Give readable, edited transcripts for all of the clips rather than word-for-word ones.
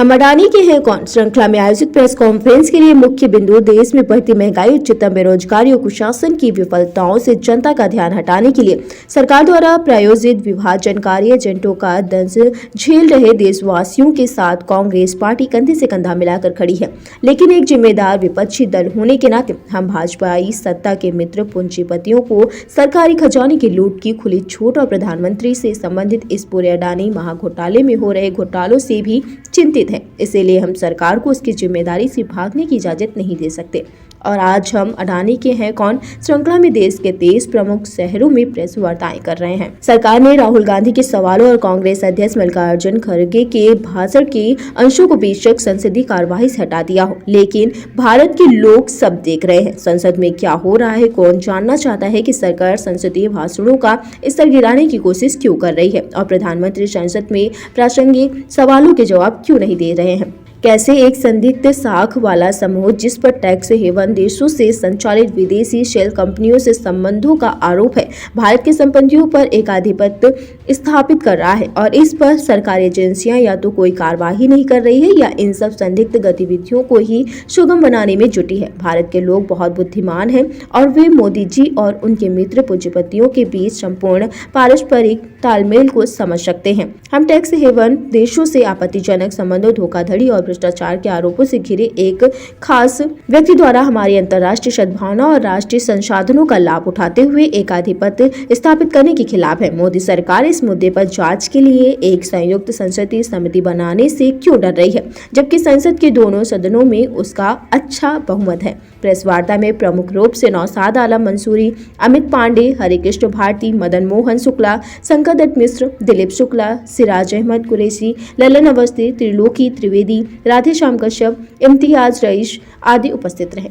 हम अडानी के हैं कौन श्रृंखला में आयोजित प्रेस कॉन्फ्रेंस के लिए मुख्य बिंदु देश में बढ़ती महंगाई, उच्चतम बेरोजगारी और कुशासन की विफलताओं से जनता का ध्यान हटाने के लिए सरकार द्वारा प्रायोजित विभाजनकारी एजेंटों का दंश झेल रहे देशवासियों के साथ कांग्रेस पार्टी कंधे से कंधा मिलाकर खड़ी है। लेकिन एक जिम्मेदार विपक्षी दल होने के नाते हम भाजपाई सत्ता के मित्र पूंजीपतियों को सरकारी खजाने की लूट की खुली छूट और प्रधानमंत्री से संबंधित इस पूरे अडानी महाघोटाले में हो रहे घोटालों से भी चिंतित है। इसीलिए हम सरकार को उसकी जिम्मेदारी से भागने की इजाजत नहीं दे सकते। और आज हम अडानी के हैं कौन श्रृंखला में देश के 23 प्रमुख शहरों में प्रेस वार्ताएं कर रहे हैं। सरकार ने राहुल गांधी के सवालों और कांग्रेस अध्यक्ष मल्लिकार्जुन खड़गे के भाषण के अंशों को बेशक संसदीय कार्यवाही से हटा दिया हो, लेकिन भारत के लोग सब देख रहे हैं संसद में क्या हो रहा है। कौन जानना चाहता है कि सरकार संसदीय भाषणों का स्तर गिराने की कोशिश क्यों कर रही है और प्रधानमंत्री संसद में प्रासंगिक सवालों के जवाब क्यों नहीं दे रहे हैं। कैसे एक संदिग्ध साख वाला समूह जिस पर टैक्स हेवन देशों से संचालित विदेशी शेल कंपनियों से संबंधों का आरोप है, भारत के संपत्तियों पर एकाधिपत्य स्थापित कर रहा है और इस पर सरकारी एजेंसियां या तो कोई कार्रवाई नहीं कर रही है या इन सब संदिग्ध गतिविधियों को ही सुगम बनाने में जुटी है। भारत के लोग बहुत बुद्धिमान हैं और वे मोदी जी और उनके मित्र पूंजीपतियों के बीच संपूर्ण पारस्परिक तालमेल को समझ सकते हैं। हम टैक्स हेवन देशों से आपत्तिजनक संबंधों, धोखाधड़ी और भ्रष्टाचार के आरोपों से घिरे एक खास व्यक्ति द्वारा हमारी अंतर्राष्ट्रीय सद्भावना और राष्ट्रीय संसाधनों का लाभ उठाते हुए एकाधिपत्य स्थापित करने के खिलाफ है। मोदी सरकार इस मुद्दे पर जांच के लिए एक संयुक्त संसदीय समिति बनाने से क्यों डर रही है, जबकि संसद के दोनों सदनों में उसका अच्छा बहुमत है। प्रेस वार्ता में प्रमुख रूप से नौशाद आलम मंसूरी, अमित पांडे, हरिकृष्ण भारती, मदन मोहन शुक्ला, शंकर दत्त मिश्र, दिलीप शुक्ला, सिराज अहमद कुरैशी, ललन अवस्थी, त्रिलोकी त्रिवेदी, राधेश्याम कश्यप, इम्तियाज रईस आदि उपस्थित रहे।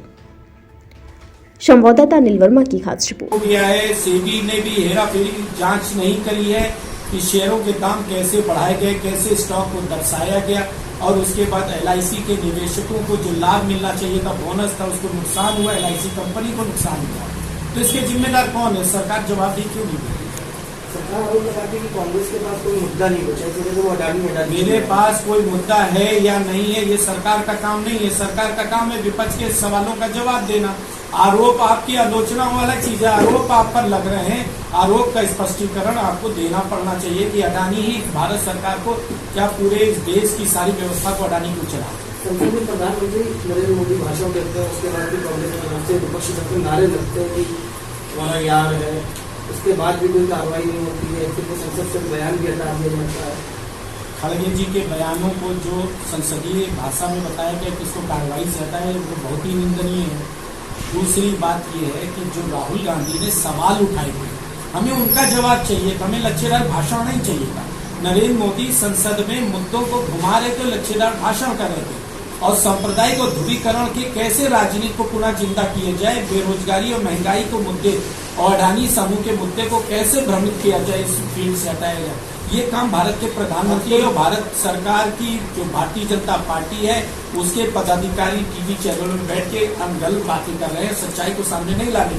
संवाददाता अनिल वर्मा की खास रिपोर्ट। सेबी ने भी हेराफेरी जांच नहीं करी है कि शेयरों के दाम कैसे बढ़ाए गए, कैसे स्टॉक को दर्शाया गया और उसके बाद LIC के निवेशकों को जो लाभ मिलना चाहिए था, बोनस था, उसको नुकसान हुआ, LIC कंपनी को नुकसान हुआ। तो इसके जिम्मेदार कौन है? सरकार जवाबदेही क्यों नहीं दे रही? सरकार आरोप लगाती है कि कांग्रेस के पास कोई मुद्दा नहीं बचा है, इसलिए वो अडानी मेरे पास कोई मुद्दा है या नहीं है, ये सरकार का काम नहीं है। सरकार का काम है विपक्ष के सवालों का जवाब देना। आरोप आपकी आलोचना वाला चीज है, आरोप आप पर लग रहे हैं, आरोप का स्पष्टीकरण आपको देना पड़ना चाहिए कि अडानी ही भारत सरकार को, क्या पूरे इस देश की सारी व्यवस्था को अडानी को चला। संसद में प्रधानमंत्री नरेंद्र मोदी भाषण करते हैं, उसके बाद भी कांग्रेस की तरफ से विपक्षी दल के नारे लगते हैं कि हमारा यार है, उसके बाद भी कोई कार्रवाई नहीं होती है, फिर संसद से बयान भी हटा दिया जाता है। खड़गे जी के बयानों को जो संसदीय भाषा में बताया गया कि इसको कार्रवाई से हटा है, वो बहुत ही निंदनीय है। दूसरी बात यह है कि जो राहुल गांधी ने सवाल उठाए हुए, हमें उनका जवाब चाहिए, हमें लच्छेदार भाषण नहीं चाहिए था। नरेंद्र मोदी संसद में मुद्दों को घुमा रहे थे, लच्छेदार भाषण कर रहे थे और सांप्रदायिक और ध्रुवीकरण के कैसे राजनीति को पुनः जिंदा किया जाए, बेरोजगारी और महंगाई को मुद्दे और अडानी समूह के मुद्दे को कैसे भ्रमित किया जाए, इस फील्ड से हटाया जाए, ये काम भारत के प्रधानमंत्री और भारत सरकार की जो भारतीय जनता पार्टी है उसके पदाधिकारी टीवी चैनल में बैठ के हम गलत बातें कर रहे हैं, सच्चाई को सामने नहीं लाने